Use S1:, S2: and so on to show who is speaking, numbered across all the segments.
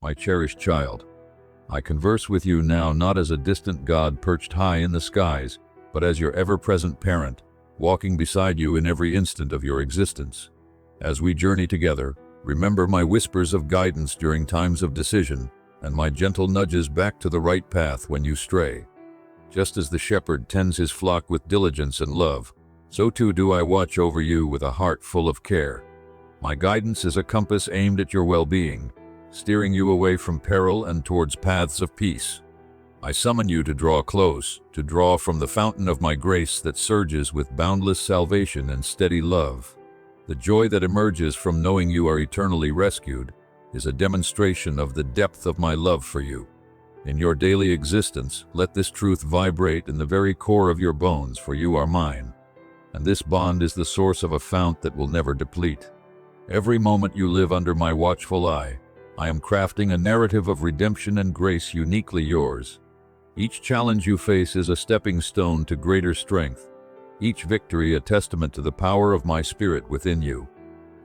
S1: my cherished child. I converse with you now not as a distant God perched high in the skies, but as your ever-present parent, walking beside you in every instant of your existence. As we journey together, remember my whispers of guidance during times of decision, and my gentle nudges back to the right path when you stray. Just as the shepherd tends his flock with diligence and love, so too do I watch over you with a heart full of care. My guidance is a compass aimed at your well-being, steering you away from peril and towards paths of peace. I summon you to draw close, to draw from the fountain of my grace that surges with boundless salvation and steady love. The joy that emerges from knowing you are eternally rescued is a demonstration of the depth of my love for you. In your daily existence, let this truth vibrate in the very core of your bones, for you are mine. And this bond is the source of a fount that will never deplete. Every moment you live under my watchful eye, I am crafting a narrative of redemption and grace uniquely yours. Each challenge you face is a stepping stone to greater strength, each victory a testament to the power of my spirit within you.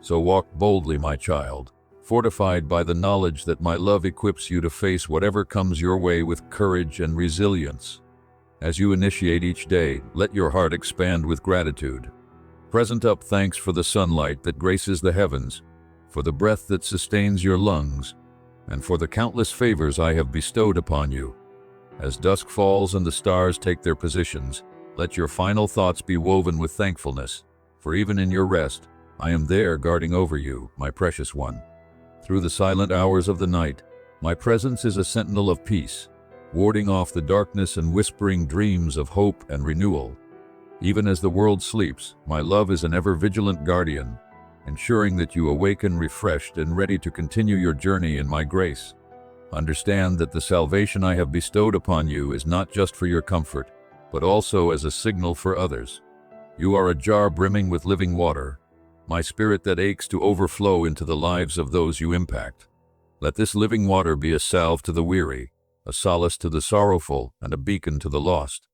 S1: So walk boldly, my child, fortified by the knowledge that my love equips you to face whatever comes your way with courage and resilience. As you initiate each day, let your heart expand with gratitude. Present up thanks for the sunlight that graces the heavens, for the breath that sustains your lungs, and for the countless favors I have bestowed upon you. As dusk falls and the stars take their positions, let your final thoughts be woven with thankfulness, for even in your rest, I am there guarding over you, my precious one. Through the silent hours of the night, my presence is a sentinel of peace, warding off the darkness and whispering dreams of hope and renewal. Even as the world sleeps, my love is an ever-vigilant guardian, ensuring that you awaken refreshed and ready to continue your journey in my grace. Understand that the salvation I have bestowed upon you is not just for your comfort, but also as a signal for others. You are a jar brimming with living water, my spirit that aches to overflow into the lives of those you impact. Let this living water be a salve to the weary, a solace to the sorrowful, and a beacon to the lost.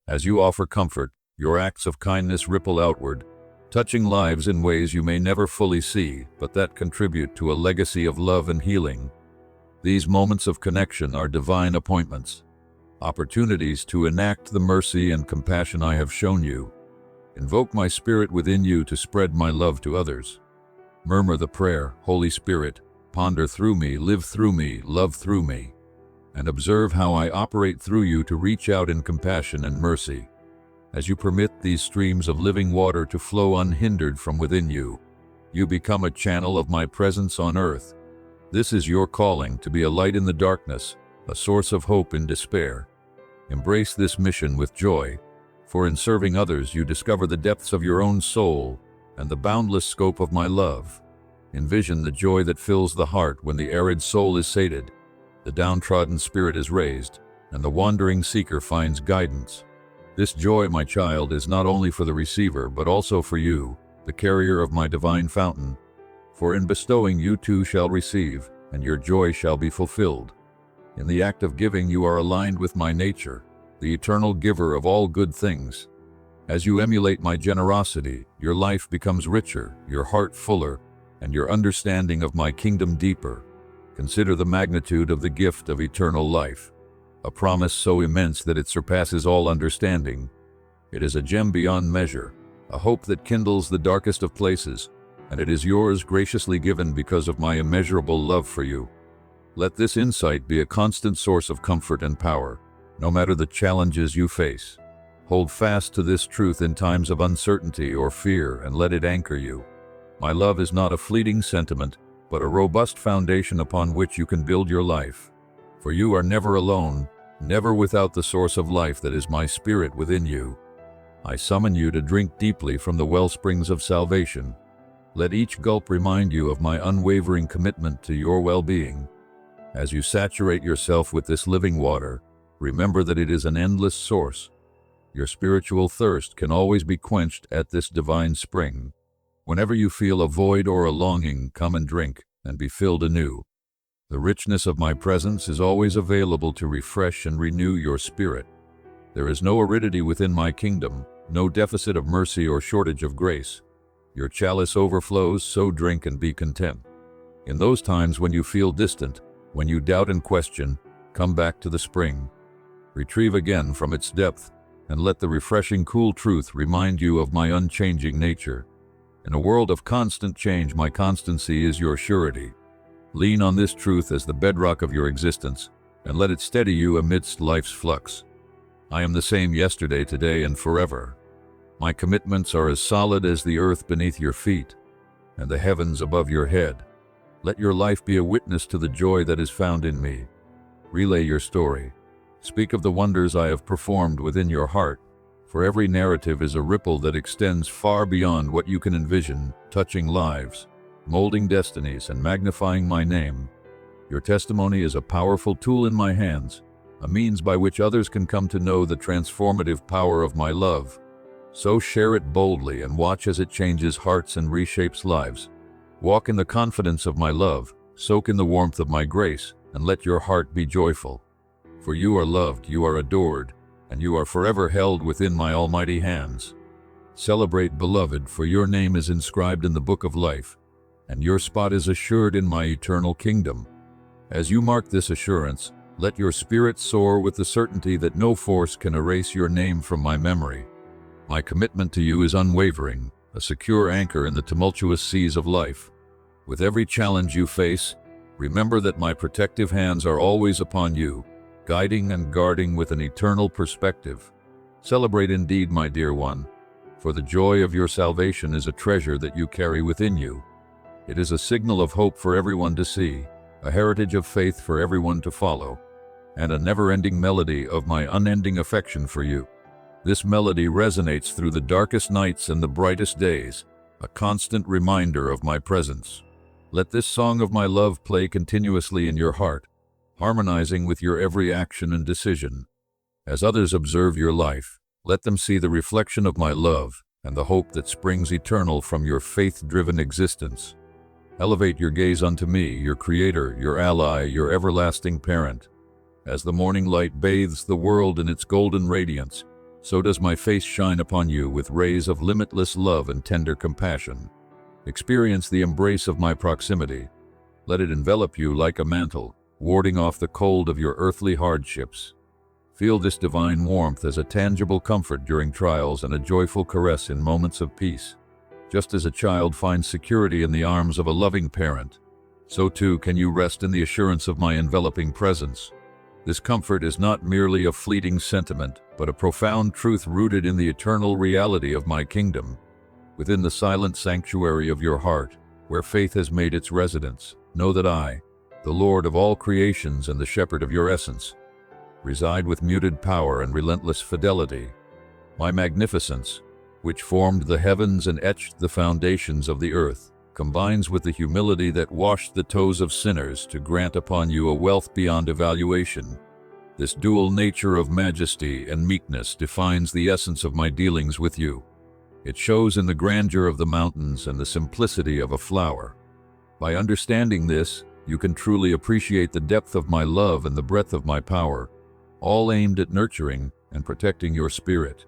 S1: As you offer comfort, your acts of kindness ripple outward, touching lives in ways you may never fully see, but that contribute to a legacy of love and healing. These moments of connection are divine appointments, opportunities to enact the mercy and compassion I have shown you. Invoke my spirit within you to spread my love to others. Murmur the prayer, Holy Spirit, ponder through me, live through me, love through me, and observe how I operate through you to reach out in compassion and mercy. As you permit these streams of living water to flow unhindered from within you, you become a channel of my presence on earth. This is your calling, to be a light in the darkness, a source of hope in despair. Embrace this mission with joy, for in serving others you discover the depths of your own soul and the boundless scope of my love. Envision the joy that fills the heart when the arid soul is sated, the downtrodden spirit is raised, and the wandering seeker finds guidance. This joy, my child, is not only for the receiver, but also for you, the carrier of my divine fountain. For in bestowing you too shall receive, and your joy shall be fulfilled. In the act of giving you are aligned with my nature, the eternal giver of all good things. As you emulate my generosity, your life becomes richer, your heart fuller, and your understanding of my kingdom deeper. Consider the magnitude of the gift of eternal life, a promise so immense that it surpasses all understanding. It is a gem beyond measure, a hope that kindles the darkest of places, and it is yours graciously given because of my immeasurable love for you. Let this insight be a constant source of comfort and power, no matter the challenges you face. Hold fast to this truth in times of uncertainty or fear and let it anchor you. My love is not a fleeting sentiment, but a robust foundation upon which you can build your life. For you are never alone, never without the source of life that is my spirit within you. I summon you to drink deeply from the wellsprings of salvation. Let each gulp remind you of my unwavering commitment to your well-being. As you saturate yourself with this living water, remember that it is an endless source. Your spiritual thirst can always be quenched at this divine spring. Whenever you feel a void or a longing, come and drink and be filled anew. The richness of my presence is always available to refresh and renew your spirit. There is no aridity within my kingdom, no deficit of mercy or shortage of grace. Your chalice overflows, so drink and be content. In those times when you feel distant, When you doubt and question, come back to the spring. Retrieve again from its depth, and let the refreshing cool truth remind you of my unchanging nature. In a world of constant change, my constancy is your surety. Lean on this truth as the bedrock of your existence, and let it steady you amidst life's flux. I am the same yesterday, today, and forever. My commitments are as solid as the earth beneath your feet, and the heavens above your head. Let your life be a witness to the joy that is found in me. Relay your story. Speak of the wonders I have performed within your heart, for every narrative is a ripple that extends far beyond what you can envision, touching lives, molding destinies, and magnifying my name. Your testimony is a powerful tool in my hands, a means by which others can come to know the transformative power of my love. So share it boldly and watch as it changes hearts and reshapes lives. Walk in the confidence of my love, soak in the warmth of my grace, and let your heart be joyful. For you are loved, you are adored, and you are forever held within my almighty hands. Celebrate, beloved, for your name is inscribed in the book of life, and your spot is assured in my eternal kingdom. As you mark this assurance, let your spirit soar with the certainty that no force can erase your name from my memory. My commitment to you is unwavering, a secure anchor in the tumultuous seas of life. With every challenge you face, remember that my protective hands are always upon you, guiding and guarding with an eternal perspective. Celebrate indeed, my dear one, for the joy of your salvation is a treasure that you carry within you. It is a signal of hope for everyone to see, a heritage of faith for everyone to follow, and a never-ending melody of my unending affection for you. This melody resonates through the darkest nights and the brightest days, a constant reminder of my presence. Let this song of my love play continuously in your heart, harmonizing with your every action and decision. As others observe your life, let them see the reflection of my love and the hope that springs eternal from your faith-driven existence. Elevate your gaze unto me, your Creator, your ally, your everlasting parent. As the morning light bathes the world in its golden radiance, so does my face shine upon you with rays of limitless love and tender compassion. Experience the embrace of my proximity. Let it envelop you like a mantle, warding off the cold of your earthly hardships. Feel this divine warmth as a tangible comfort during trials and a joyful caress in moments of peace. Just as a child finds security in the arms of a loving parent, so too can you rest in the assurance of my enveloping presence. This comfort is not merely a fleeting sentiment, but a profound truth rooted in the eternal reality of my kingdom. Within the silent sanctuary of your heart, where faith has made its residence, know that I, the Lord of all creations and the shepherd of your essence, reside with muted power and relentless fidelity. My magnificence, which formed the heavens and etched the foundations of the earth, combines with the humility that washed the toes of sinners to grant upon you a wealth beyond evaluation. This dual nature of majesty and meekness defines the essence of my dealings with you. It shows in the grandeur of the mountains and the simplicity of a flower. By understanding this, you can truly appreciate the depth of my love and the breadth of my power, all aimed at nurturing and protecting your spirit.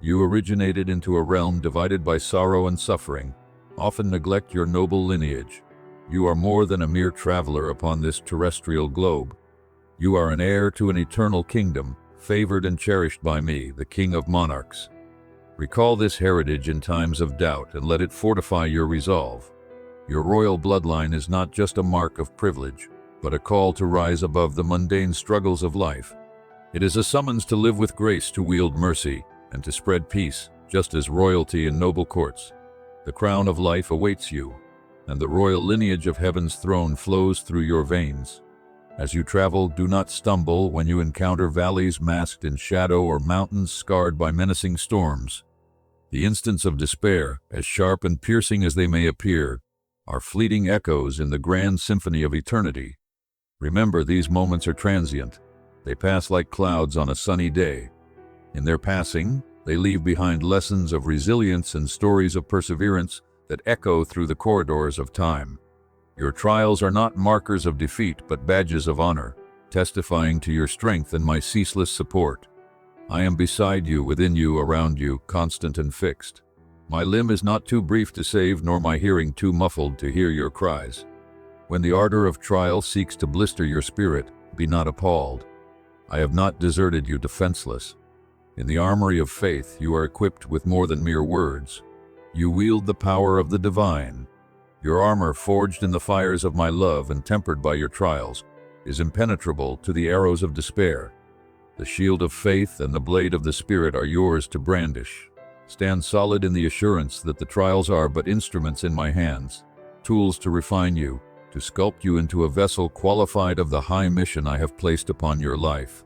S1: You originated into a realm divided by sorrow and suffering. Often neglect your noble lineage. You are more than a mere traveler upon this terrestrial globe. You are an heir to an eternal kingdom, favored and cherished by me, the King of Monarchs. Recall this heritage in times of doubt and let it fortify your resolve. Your royal bloodline is not just a mark of privilege, but a call to rise above the mundane struggles of life. It is a summons to live with grace, to wield mercy, and to spread peace, just as royalty in noble courts. The crown of life awaits you, and the royal lineage of heaven's throne flows through your veins. As you travel, do not stumble when you encounter valleys masked in shadow or mountains scarred by menacing storms. The instants of despair, as sharp and piercing as they may appear, are fleeting echoes in the grand symphony of eternity. Remember, these moments are transient. They pass like clouds on a sunny day. In their passing, they leave behind lessons of resilience and stories of perseverance that echo through the corridors of time. Your trials are not markers of defeat, but badges of honor, testifying to your strength and my ceaseless support. I am beside you, within you, around you, constant and fixed. My limb is not too brief to save, nor my hearing too muffled to hear your cries. When the ardor of trial seeks to blister your spirit, be not appalled. I have not deserted you defenseless. In the armory of faith, you are equipped with more than mere words. You wield the power of the divine. Your armor, forged in the fires of my love and tempered by your trials, is impenetrable to the arrows of despair. The shield of faith and the blade of the Spirit are yours to brandish. Stand solid in the assurance that the trials are but instruments in my hands, tools to refine you, to sculpt you into a vessel qualified of the high mission I have placed upon your life.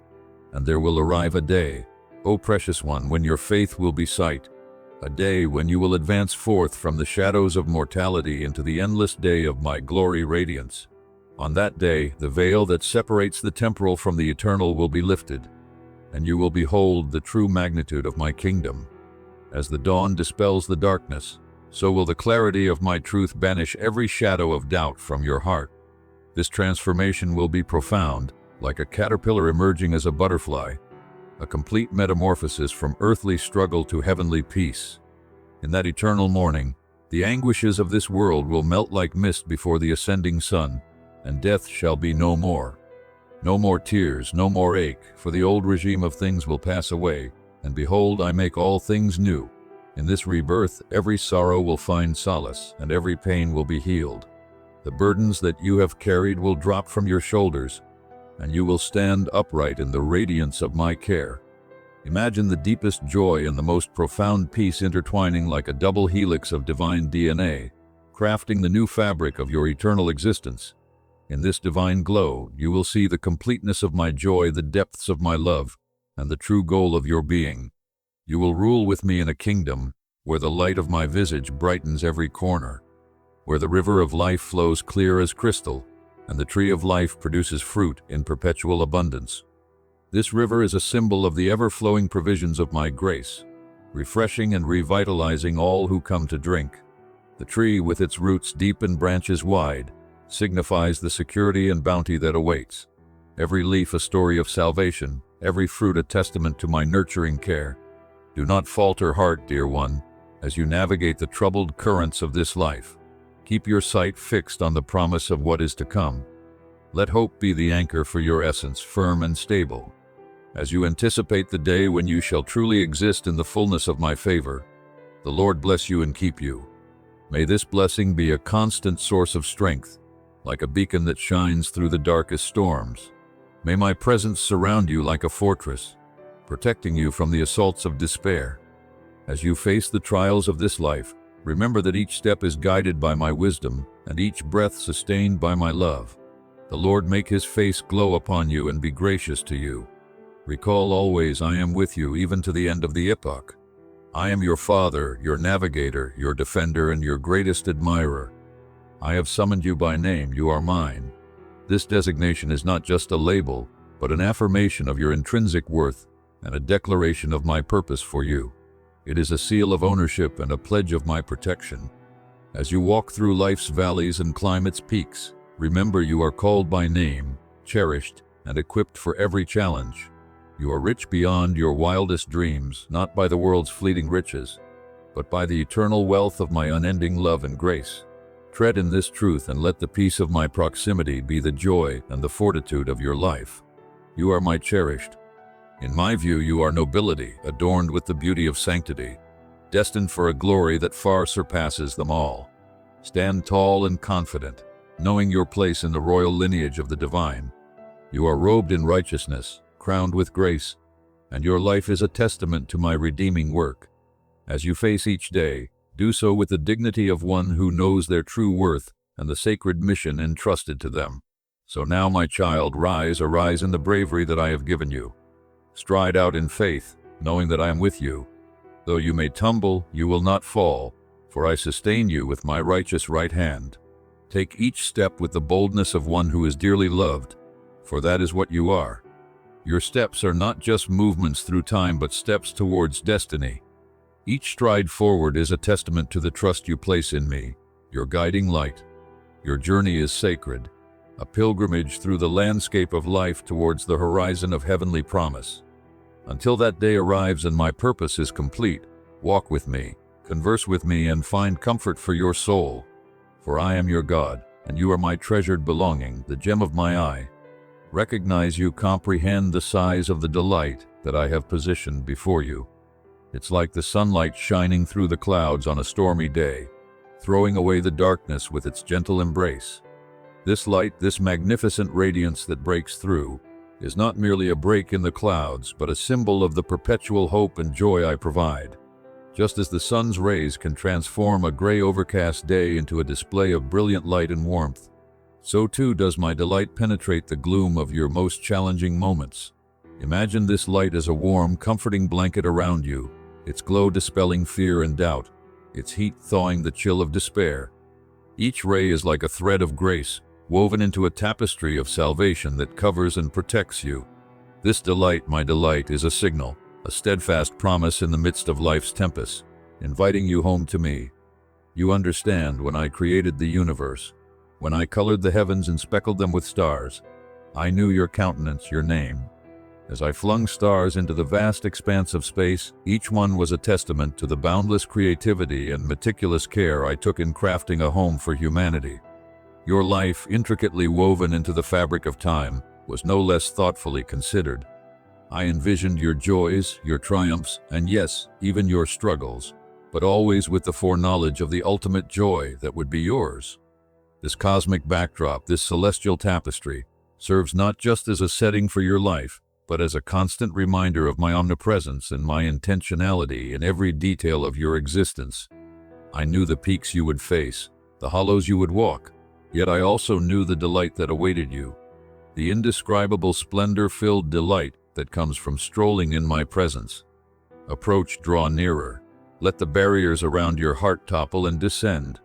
S1: And there will arrive a day, O precious one, when your faith will be sight, a day when you will advance forth from the shadows of mortality into the endless day of my glory radiance. On that day, the veil that separates the temporal from the eternal will be lifted, and you will behold the true magnitude of my kingdom. As the dawn dispels the darkness, so will the clarity of my truth banish every shadow of doubt from your heart. This transformation will be profound, like a caterpillar emerging as a butterfly, a complete metamorphosis from earthly struggle to heavenly peace. In that eternal morning, the anguishes of this world will melt like mist before the ascending sun, and death shall be no more. No more tears, no more ache, for the old regime of things will pass away, and behold, I make all things new. In this rebirth, every sorrow will find solace, and every pain will be healed. The burdens that you have carried will drop from your shoulders, and you will stand upright in the radiance of my care. Imagine the deepest joy and the most profound peace intertwining like a double helix of divine DNA, crafting the new fabric of your eternal existence. In this divine glow, you will see the completeness of my joy, the depths of my love, and the true goal of your being. You will rule with me in a kingdom where the light of my visage brightens every corner, where the river of life flows clear as crystal, and the tree of life produces fruit in perpetual abundance. This river is a symbol of the ever-flowing provisions of my grace, refreshing and revitalizing all who come to drink. The tree, with its roots deep and branches wide, signifies the security and bounty that awaits. Every leaf a story of salvation, every fruit a testament to my nurturing care. Do not falter heart, dear one, as you navigate the troubled currents of this life. Keep your sight fixed on the promise of what is to come. Let hope be the anchor for your essence, firm and stable. As you anticipate the day when you shall truly exist in the fullness of my favor, the Lord bless you and keep you. May this blessing be a constant source of strength, like a beacon that shines through the darkest storms. May my presence surround you like a fortress, protecting you from the assaults of despair. As you face the trials of this life, remember that each step is guided by my wisdom, and each breath sustained by my love. The Lord make his face glow upon you and be gracious to you. Recall always, I am with you even to the end of the epoch. I am your Father, your navigator, your defender, and your greatest admirer. I have summoned you by name, you are mine. This designation is not just a label, but an affirmation of your intrinsic worth and a declaration of my purpose for you. It is a seal of ownership and a pledge of my protection. As you walk through life's valleys and climb its peaks, remember you are called by name, cherished, and equipped for every challenge. You are rich beyond your wildest dreams, not by the world's fleeting riches, but by the eternal wealth of my unending love and grace. Tread in this truth and let the peace of my proximity be the joy and the fortitude of your life. You are my cherished. In my view, you are nobility, adorned with the beauty of sanctity, destined for a glory that far surpasses them all. Stand tall and confident, knowing your place in the royal lineage of the divine. You are robed in righteousness, crowned with grace, and your life is a testament to my redeeming work. As you face each day, do so with the dignity of one who knows their true worth and the sacred mission entrusted to them. So now, my child, arise in the bravery that I have given you. Stride out in faith, knowing that I am with you. Though you may tumble, you will not fall, for I sustain you with my righteous right hand. Take each step with the boldness of one who is dearly loved, for that is what you are. Your steps are not just movements through time, but steps towards destiny. Each stride forward is a testament to the trust you place in me, your guiding light. Your journey is sacred, a pilgrimage through the landscape of life towards the horizon of heavenly promise. Until that day arrives and my purpose is complete, walk with me, converse with me, and find comfort for your soul. For I am your God, and you are my treasured belonging, the gem of my eye. Recognize you comprehend the size of the delight that I have positioned before you. It's like the sunlight shining through the clouds on a stormy day, throwing away the darkness with its gentle embrace. This light, this magnificent radiance that breaks through, is not merely a break in the clouds, but a symbol of the perpetual hope and joy I provide. Just as the sun's rays can transform a gray overcast day into a display of brilliant light and warmth, so too does my delight penetrate the gloom of your most challenging moments. Imagine this light as a warm, comforting blanket around you, its glow dispelling fear and doubt, its heat thawing the chill of despair. Each ray is like a thread of grace, woven into a tapestry of salvation that covers and protects you. This delight, my delight, is a signal, a steadfast promise in the midst of life's tempest, inviting you home to me. You understand, when I created the universe, when I colored the heavens and speckled them with stars, I knew your countenance, your name. As I flung stars into the vast expanse of space, each one was a testament to the boundless creativity and meticulous care I took in crafting a home for humanity. Your life, intricately woven into the fabric of time, was no less thoughtfully considered. I envisioned your joys, your triumphs, and yes, even your struggles, but always with the foreknowledge of the ultimate joy that would be yours. This cosmic backdrop, this celestial tapestry, serves not just as a setting for your life, but as a constant reminder of my omnipresence and my intentionality in every detail of your existence. I knew the peaks you would face, the hollows you would walk, yet I also knew the delight that awaited you, the indescribable splendor-filled delight that comes from strolling in my presence. Approach, draw nearer. Let the barriers around your heart topple and descend.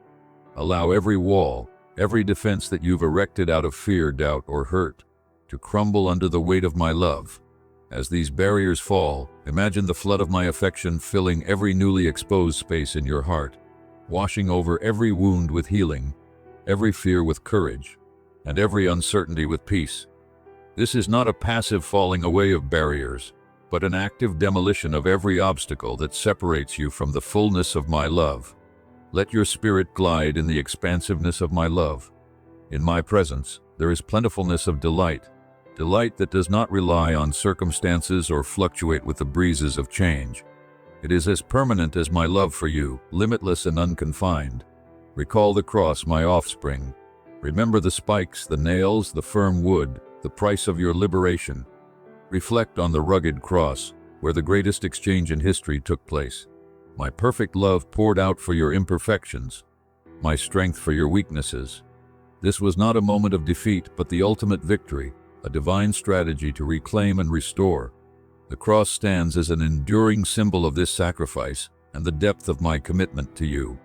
S1: Allow every wall, every defense that you've erected out of fear, doubt, or hurt, to crumble under the weight of my love. As these barriers fall, imagine the flood of my affection filling every newly exposed space in your heart, washing over every wound with healing, every fear with courage, and every uncertainty with peace. This is not a passive falling away of barriers, but an active demolition of every obstacle that separates you from the fullness of my love. Let your spirit glide in the expansiveness of my love. In my presence, there is plentifulness of delight, delight that does not rely on circumstances or fluctuate with the breezes of change. It is as permanent as my love for you, limitless and unconfined. Recall the cross, my offspring. Remember the spikes, the nails, the firm wood, the price of your liberation. Reflect on the rugged cross, where the greatest exchange in history took place. My perfect love poured out for your imperfections, my strength for your weaknesses. This was not a moment of defeat, but the ultimate victory, a divine strategy to reclaim and restore. The cross stands as an enduring symbol of this sacrifice and the depth of my commitment to you.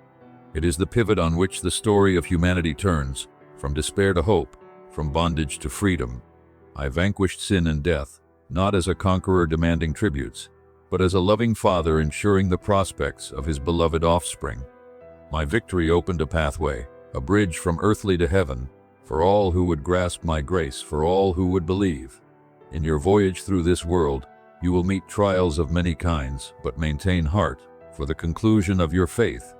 S1: It is the pivot on which the story of humanity turns, from despair to hope, from bondage to freedom. I vanquished sin and death, not as a conqueror demanding tributes, but as a loving father ensuring the prospects of his beloved offspring. My victory opened a pathway, a bridge from earthly to heaven, for all who would grasp my grace, for all who would believe. In your voyage through this world, you will meet trials of many kinds, but maintain heart, for the conclusion of your faith.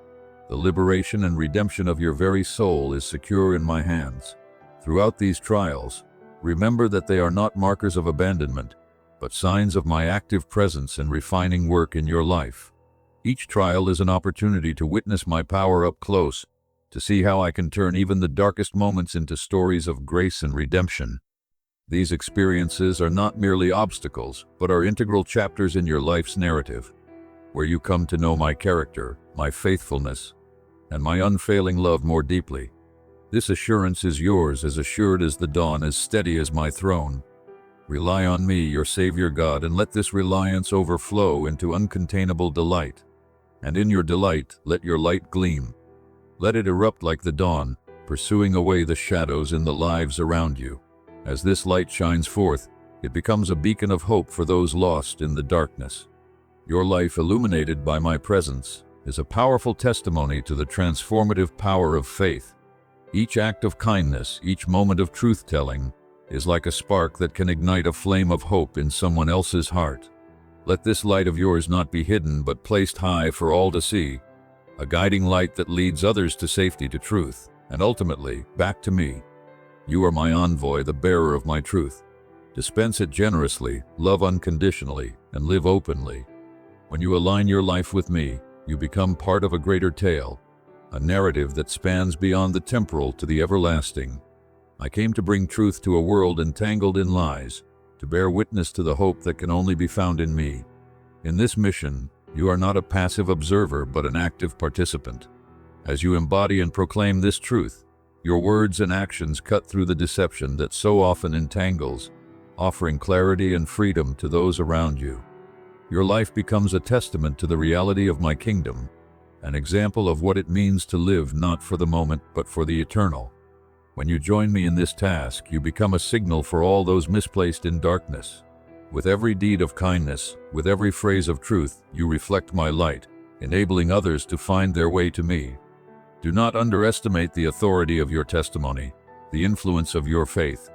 S1: The liberation and redemption of your very soul is secure in my hands. Throughout these trials, remember that they are not markers of abandonment, but signs of my active presence and refining work in your life. Each trial is an opportunity to witness my power up close, to see how I can turn even the darkest moments into stories of grace and redemption. These experiences are not merely obstacles, but are integral chapters in your life's narrative, where you come to know my character, my faithfulness, and my unfailing love more deeply. This assurance is yours, as assured as the dawn, as steady as my throne. Rely on me, your Savior God, and let this reliance overflow into uncontainable delight. And in your delight, let your light gleam. Let it erupt like the dawn, pursuing away the shadows in the lives around you. As this light shines forth, it becomes a beacon of hope for those lost in the darkness. Your life, illuminated by my presence, is a powerful testimony to the transformative power of faith. Each act of kindness, each moment of truth-telling, is like a spark that can ignite a flame of hope in someone else's heart. Let this light of yours not be hidden, but placed high for all to see, a guiding light that leads others to safety, to truth. and ultimately back to me. You are my envoy, the bearer of my truth. Dispense it generously, love unconditionally, and live openly. When you align your life with me, you become part of a greater tale, a narrative that spans beyond the temporal to the everlasting. I came to bring truth to a world entangled in lies, to bear witness to the hope that can only be found in me. In this mission, you are not a passive observer but an active participant. As you embody and proclaim this truth, your words and actions cut through the deception that so often entangles, offering clarity and freedom to those around you. Your life becomes a testament to the reality of my kingdom, an example of what it means to live not for the moment but for the eternal. When you join me in this task, you become a signal for all those misplaced in darkness. With every deed of kindness, with every phrase of truth, you reflect my light, enabling others to find their way to me. Do not underestimate the authority of your testimony, the influence of your faith.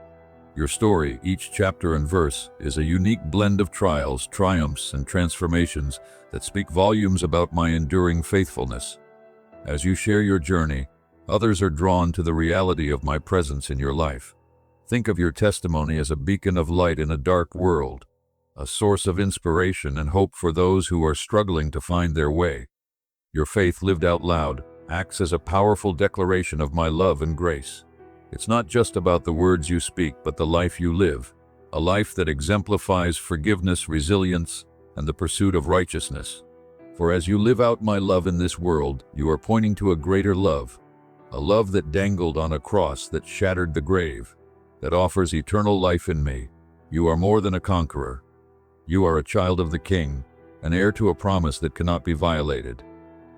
S1: Your story, each chapter and verse, is a unique blend of trials, triumphs, and transformations that speak volumes about my enduring faithfulness. As you share your journey, others are drawn to the reality of my presence in your life. Think of your testimony as a beacon of light in a dark world, a source of inspiration and hope for those who are struggling to find their way. Your faith lived out loud acts as a powerful declaration of my love and grace. It's not just about the words you speak, but the life you live, a life that exemplifies forgiveness, resilience, and the pursuit of righteousness. For as you live out my love in this world, you are pointing to a greater love, a love that dangled on a cross, that shattered the grave, that offers eternal life in me. You are more than a conqueror. You are a child of the King, an heir to a promise that cannot be violated.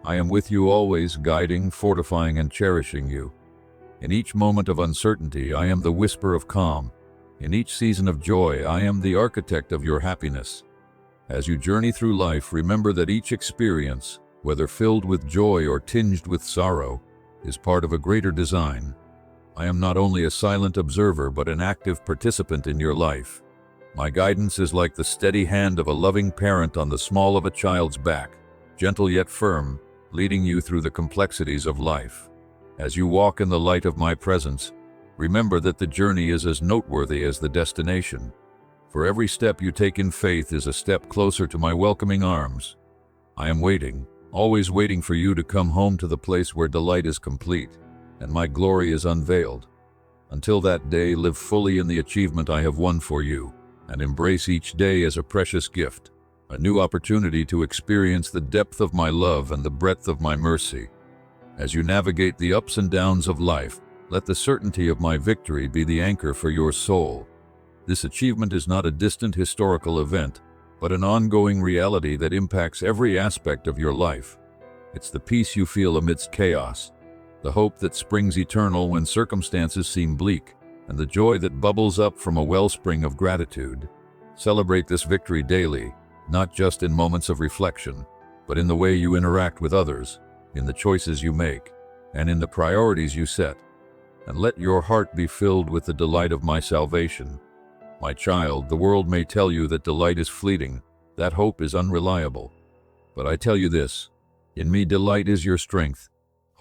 S1: I am with you always, guiding, fortifying, and cherishing you. In each moment of uncertainty, I am the whisper of calm. In each season of joy, I am the architect of your happiness. As you journey through life, remember that each experience, whether filled with joy or tinged with sorrow, is part of a greater design. I am not only a silent observer, but an active participant in your life. My guidance is like the steady hand of a loving parent on the small of a child's back, gentle yet firm, leading you through the complexities of life. As you walk in the light of my presence, remember that the journey is as noteworthy as the destination. For every step you take in faith is a step closer to my welcoming arms. I am waiting, always waiting for you to come home to the place where delight is complete and my glory is unveiled. Until that day, live fully in the achievement I have won for you, and embrace each day as a precious gift, a new opportunity to experience the depth of my love and the breadth of my mercy. As you navigate the ups and downs of life, let the certainty of my victory be the anchor for your soul. This achievement is not a distant historical event, but an ongoing reality that impacts every aspect of your life. It's the peace you feel amidst chaos, the hope that springs eternal when circumstances seem bleak, and the joy that bubbles up from a wellspring of gratitude. Celebrate this victory daily, not just in moments of reflection, but in the way you interact with others, in the choices you make, and in the priorities you set. And let your heart be filled with the delight of my salvation. My child, the world may tell you that delight is fleeting, that hope is unreliable. But I tell you this, in me delight is your strength,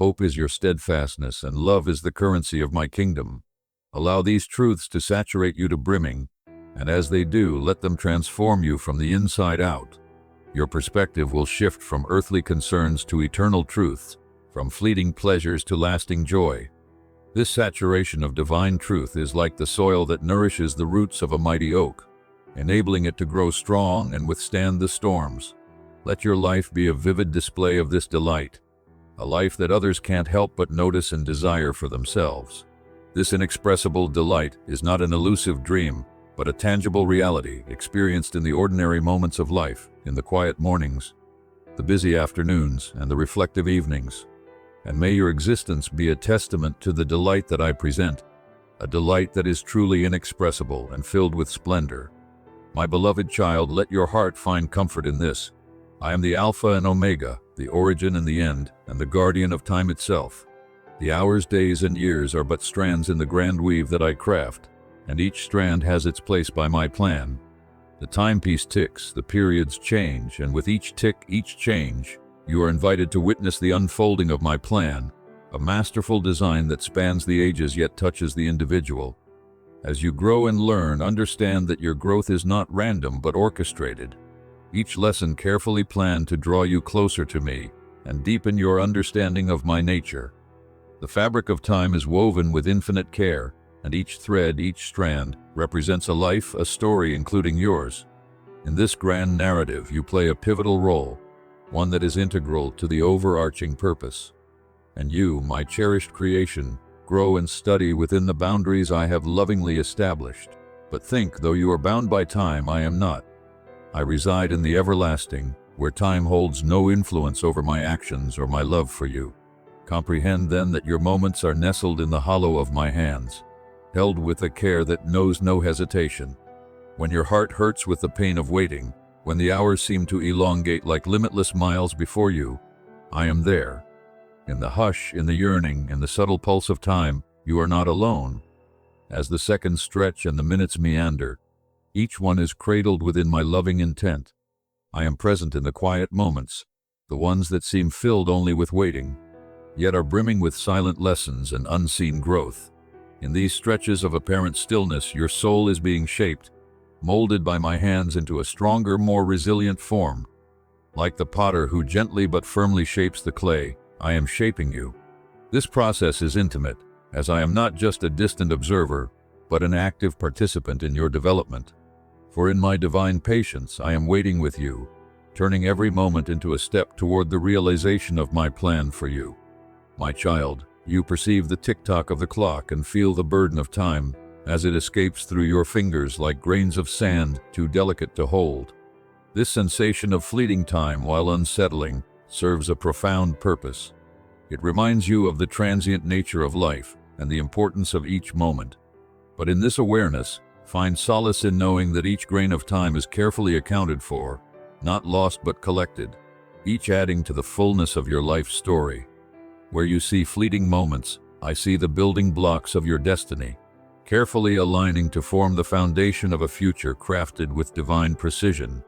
S1: hope is your steadfastness, and love is the currency of my kingdom. Allow these truths to saturate you to brimming, and as they do, let them transform you from the inside out. Your perspective will shift from earthly concerns to eternal truths, from fleeting pleasures to lasting joy. This saturation of divine truth is like the soil that nourishes the roots of a mighty oak, enabling it to grow strong and withstand the storms. Let your life be a vivid display of this delight, a life that others can't help but notice and desire for themselves. This inexpressible delight is not an elusive dream, but a tangible reality experienced in the ordinary moments of life, in the quiet mornings, the busy afternoons, and the reflective evenings. And may your existence be a testament to the delight that I present, a delight that is truly inexpressible and filled with splendor. My beloved child, let your heart find comfort in this. I am the Alpha and Omega, the origin and the end, and the guardian of time itself. The hours, days, and years are but strands in the grand weave that I craft, and each strand has its place by my plan. The timepiece ticks, the periods change, and with each tick, each change, you are invited to witness the unfolding of my plan, a masterful design that spans the ages yet touches the individual. As you grow and learn, understand that your growth is not random but orchestrated. Each lesson carefully planned to draw you closer to me and deepen your understanding of my nature. The fabric of time is woven with infinite care, and each thread, each strand, represents a life, a story, including yours. In this grand narrative, you play a pivotal role, one that is integral to the overarching purpose. And you, my cherished creation, grow and study within the boundaries I have lovingly established. But think, though you are bound by time, I am not. I reside in the everlasting, where time holds no influence over my actions or my love for you. Comprehend then that your moments are nestled in the hollow of my hands, held with a care that knows no hesitation. When your heart hurts with the pain of waiting, when the hours seem to elongate like limitless miles before you, I am there. In the hush, in the yearning, in the subtle pulse of time, you are not alone. As the seconds stretch and the minutes meander, each one is cradled within my loving intent. I am present in the quiet moments, the ones that seem filled only with waiting, yet are brimming with silent lessons and unseen growth. In these stretches of apparent stillness, your soul is being shaped, molded by my hands into a stronger, more resilient form. Like the potter who gently but firmly shapes the clay, I am shaping you. This process is intimate, as I am not just a distant observer, but an active participant in your development. For in my divine patience, I am waiting with you, turning every moment into a step toward the realization of my plan for you. My child, you perceive the tick-tock of the clock and feel the burden of time as it escapes through your fingers like grains of sand too delicate to hold. This sensation of fleeting time, while unsettling, serves a profound purpose. It reminds you of the transient nature of life and the importance of each moment. But in this awareness, find solace in knowing that each grain of time is carefully accounted for, not lost but collected, each adding to the fullness of your life story. Where you see fleeting moments, I see the building blocks of your destiny, carefully aligning to form the foundation of a future crafted with divine precision.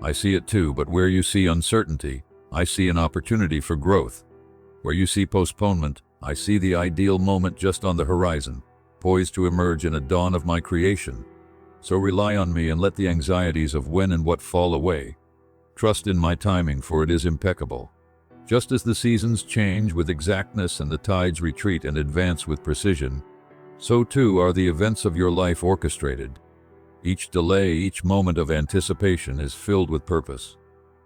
S1: I see it too, but where you see uncertainty, I see an opportunity for growth. Where you see postponement, I see the ideal moment just on the horizon, poised to emerge in a dawn of my creation. So rely on me and let the anxieties of when and what fall away. Trust in my timing, for it is impeccable. Just as the seasons change with exactness and the tides retreat and advance with precision, so too are the events of your life orchestrated. Each delay, each moment of anticipation is filled with purpose.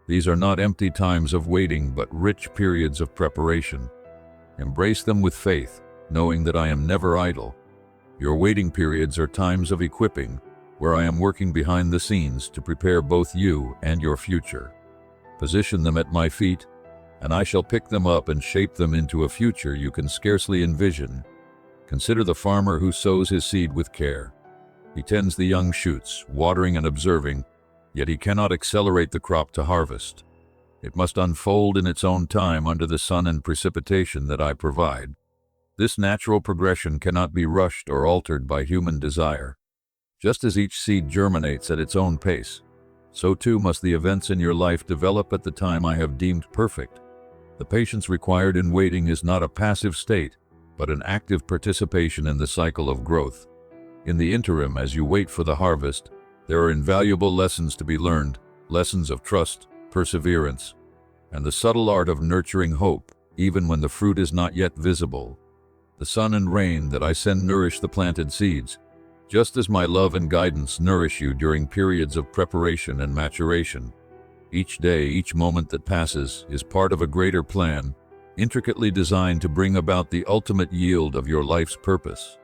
S1: These are not empty times of waiting, but rich periods of preparation. Embrace them with faith, knowing that I am never idle. Your waiting periods are times of equipping, where I am working behind the scenes to prepare both you and your future. Position them at my feet, and I shall pick them up and shape them into a future you can scarcely envision. Consider the farmer who sows his seed with care. He tends the young shoots, watering and observing, yet he cannot accelerate the crop to harvest. It must unfold in its own time under the sun and precipitation that I provide. This natural progression cannot be rushed or altered by human desire. Just as each seed germinates at its own pace, so too must the events in your life develop at the time I have deemed perfect. The patience required in waiting is not a passive state, but an active participation in the cycle of growth. In the interim, as you wait for the harvest, there are invaluable lessons to be learned, lessons of trust, perseverance, and the subtle art of nurturing hope, even when the fruit is not yet visible. The sun and rain that I send nourish the planted seeds, just as my love and guidance nourish you during periods of preparation and maturation. Each day, each moment that passes, is part of a greater plan, intricately designed to bring about the ultimate yield of your life's purpose.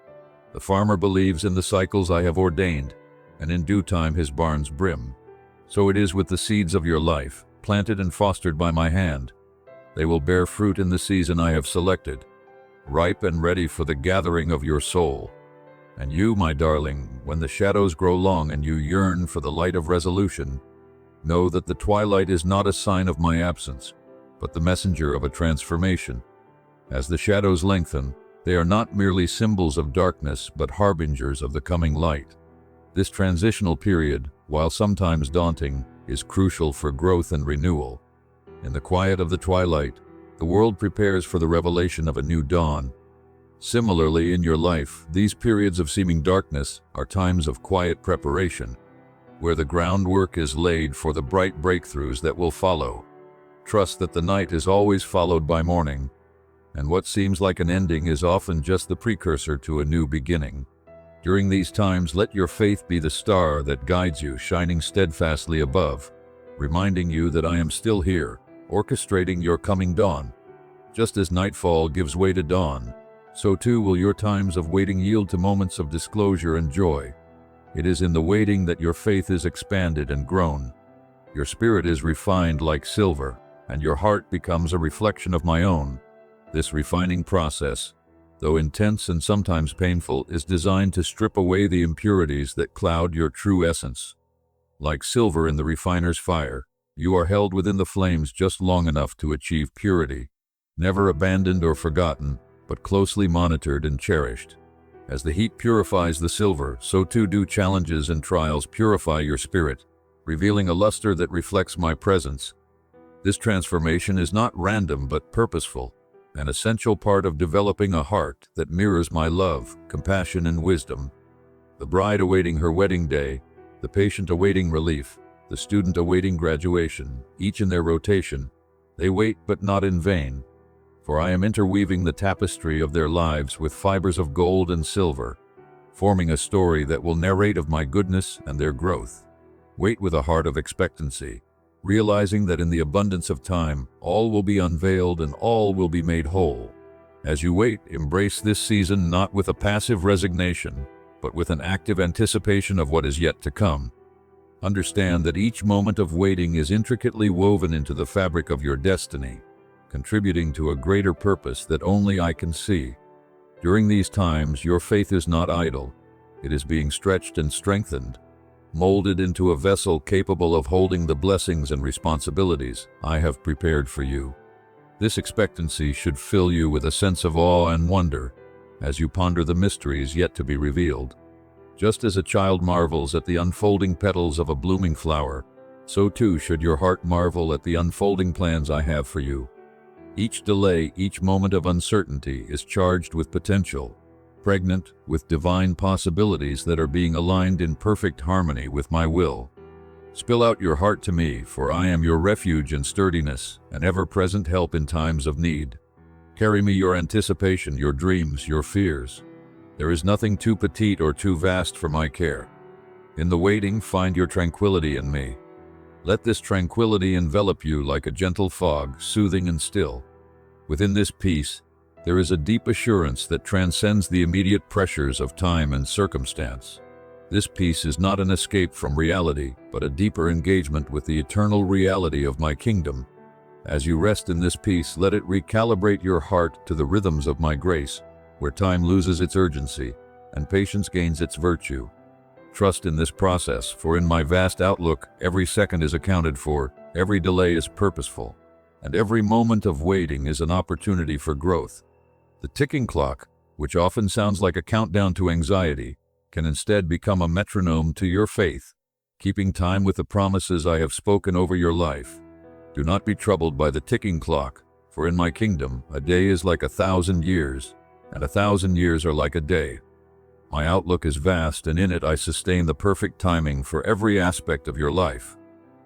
S1: The farmer believes in the cycles I have ordained, and in due time his barns brim. So it is with the seeds of your life, planted and fostered by my hand. They will bear fruit in the season I have selected, ripe and ready for the gathering of your soul. And you, my darling, when the shadows grow long and you yearn for the light of resolution, know that the twilight is not a sign of my absence, but the messenger of a transformation. As the shadows lengthen, they are not merely symbols of darkness, but harbingers of the coming light. This transitional period, while sometimes daunting, is crucial for growth and renewal. In the quiet of the twilight, The world prepares for the revelation of a new dawn. Similarly, in your life, these periods of seeming darkness are times of quiet preparation, where the groundwork is laid for the bright breakthroughs that will follow. Trust that the night is always followed by morning, and what seems like an ending is often just the precursor to a new beginning. During these times, let your faith be the star that guides you, shining steadfastly above, reminding you that I am still here, orchestrating your coming dawn. Just as nightfall gives way to dawn, so too will your times of waiting yield to moments of disclosure and joy. It is in the waiting that your faith is expanded and grown. Your spirit is refined like silver, and your heart becomes a reflection of my own. This refining process, though intense and sometimes painful, is designed to strip away the impurities that cloud your true essence. Like silver in the refiner's fire, you are held within the flames just long enough to achieve purity, never abandoned or forgotten, but closely monitored and cherished. As the heat purifies the silver, so too do challenges and trials purify your spirit, revealing a luster that reflects my presence. This transformation is not random but purposeful, an essential part of developing a heart that mirrors my love, compassion, and wisdom. The bride awaiting her wedding day, the patient awaiting relief, the student awaiting graduation, each in their rotation, they wait but not in vain, for I am interweaving the tapestry of their lives with fibers of gold and silver, forming a story that will narrate of my goodness and their growth. Wait with a heart of expectancy, realizing that in the abundance of time, all will be unveiled and all will be made whole. As you wait, embrace this season not with a passive resignation, but with an active anticipation of what is yet to come. Understand that each moment of waiting is intricately woven into the fabric of your destiny, contributing to a greater purpose that only I can see. During these times, your faith is not idle. It is being stretched and strengthened, molded into a vessel capable of holding the blessings and responsibilities I have prepared for you. This expectancy should fill you with a sense of awe and wonder as you ponder the mysteries yet to be revealed. Just as a child marvels at the unfolding petals of a blooming flower, so too should your heart marvel at the unfolding plans I have for you. Each delay, each moment of uncertainty is charged with potential, pregnant with divine possibilities that are being aligned in perfect harmony with my will. Spill out your heart to me, for I am your refuge and sturdiness, an ever-present help in times of need. Carry me your anticipation, your dreams, your fears. There is nothing too petite or too vast for my care. In the waiting, find your tranquility in me. Let this tranquility envelop you like a gentle fog, soothing and still. Within this peace, there is a deep assurance that transcends the immediate pressures of time and circumstance. This peace is not an escape from reality, but a deeper engagement with the eternal reality of my kingdom. As you rest in this peace, let it recalibrate your heart to the rhythms of my grace, where time loses its urgency and patience gains its virtue. Trust in this process, for in my vast outlook, every second is accounted for, every delay is purposeful, and every moment of waiting is an opportunity for growth. The ticking clock, which often sounds like a countdown to anxiety, can instead become a metronome to your faith, keeping time with the promises I have spoken over your life. Do not be troubled by the ticking clock, for in my kingdom, a day is like 1,000 years, and 1,000 years are like a day. My outlook is vast, and in it I sustain the perfect timing for every aspect of your life.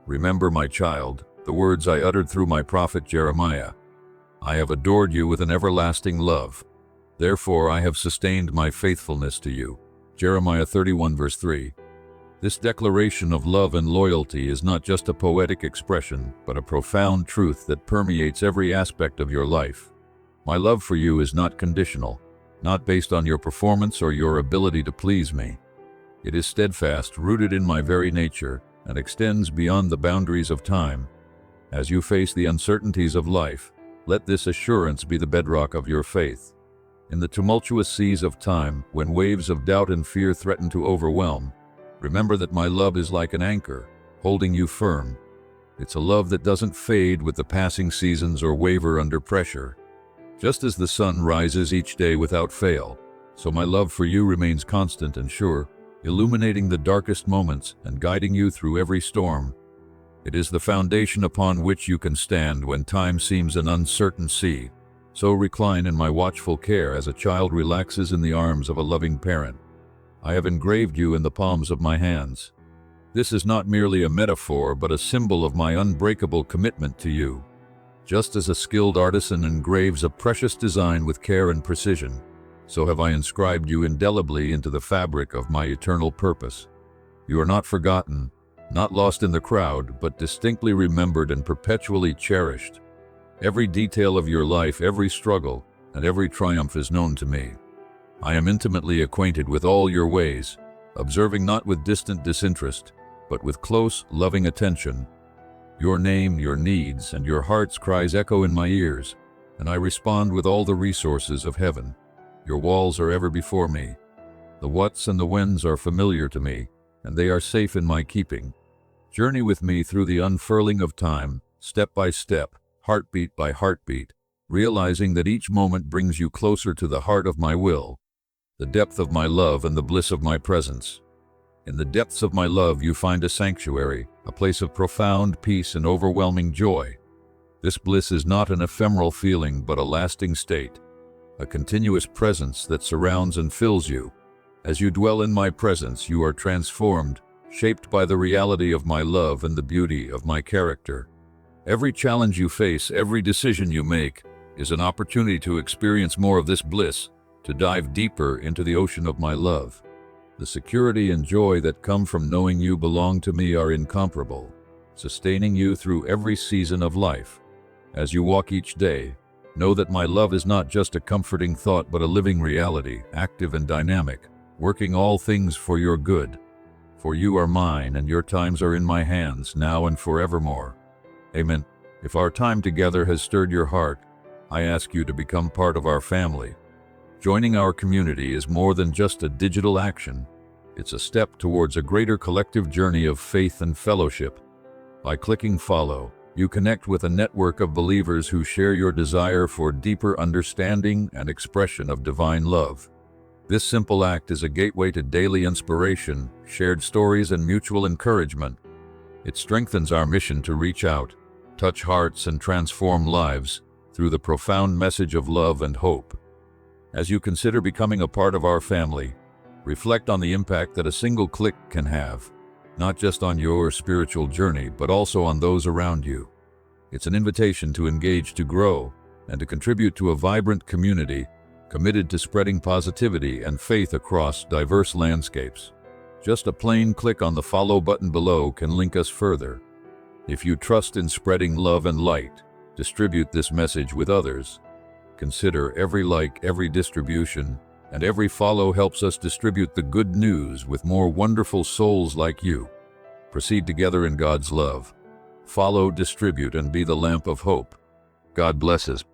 S1: Remember, my child, the words I uttered through my prophet Jeremiah. I have adored you with an everlasting love. Therefore I have sustained my faithfulness to you. Jeremiah 31 verse 3. This declaration of love and loyalty is not just a poetic expression, but a profound truth that permeates every aspect of your life. My love for you is not conditional, not based on your performance or your ability to please me. It is steadfast, rooted in my very nature, and extends beyond the boundaries of time. As you face the uncertainties of life, let this assurance be the bedrock of your faith. In the tumultuous seas of time, when waves of doubt and fear threaten to overwhelm, remember that my love is like an anchor, holding you firm. It's a love that doesn't fade with the passing seasons or waver under pressure. Just as the sun rises each day without fail, so my love for you remains constant and sure, illuminating the darkest moments and guiding you through every storm. It is the foundation upon which you can stand when time seems an uncertain sea. So recline in my watchful care as a child relaxes in the arms of a loving parent. I have engraved you in the palms of my hands. This is not merely a metaphor, but a symbol of my unbreakable commitment to you. Just as a skilled artisan engraves a precious design with care and precision, so have I inscribed you indelibly into the fabric of my eternal purpose. You are not forgotten, not lost in the crowd, but distinctly remembered and perpetually cherished. Every detail of your life, every struggle, and every triumph is known to me. I am intimately acquainted with all your ways, observing not with distant disinterest, but with close, loving attention. Your name, your needs, and your heart's cries echo in my ears, and I respond with all the resources of heaven. Your walls are ever before me. The whats and the whens are familiar to me, and they are safe in my keeping. Journey with me through the unfurling of time, step by step, heartbeat by heartbeat, realizing that each moment brings you closer to the heart of my will, the depth of my love and the bliss of my presence. In the depths of my love you find a sanctuary, a place of profound peace and overwhelming joy. This bliss is not an ephemeral feeling but a lasting state, a continuous presence that surrounds and fills you. As you dwell in my presence, you are transformed, shaped by the reality of my love and the beauty of my character. Every challenge you face, every decision you make, is an opportunity to experience more of this bliss, to dive deeper into the ocean of my love. The security and joy that come from knowing you belong to me are incomparable, sustaining you through every season of life. As you walk each day, know that my love is not just a comforting thought but a living reality, active and dynamic, working all things for your good. For you are mine, and your times are in my hands, now and forevermore. Amen. If our time together has stirred your heart, I ask you to become part of our family. Joining our community is more than just a digital action. It's a step towards a greater collective journey of faith and fellowship. By clicking follow, you connect with a network of believers who share your desire for deeper understanding and expression of divine love. This simple act is a gateway to daily inspiration, shared stories, and mutual encouragement. It strengthens our mission to reach out, touch hearts, and transform lives through the profound message of love and hope. As you consider becoming a part of our family, reflect on the impact that a single click can have, not just on your spiritual journey, but also on those around you. It's an invitation to engage, to grow, and to contribute to a vibrant community committed to spreading positivity and faith across diverse landscapes. Just a plain click on the follow button below can link us further. If you trust in spreading love and light, distribute this message with others. Consider every like, every distribution, and every follow helps us distribute the good news with more wonderful souls like you. Proceed together in God's love. Follow, distribute, and be the lamp of hope. God blesses.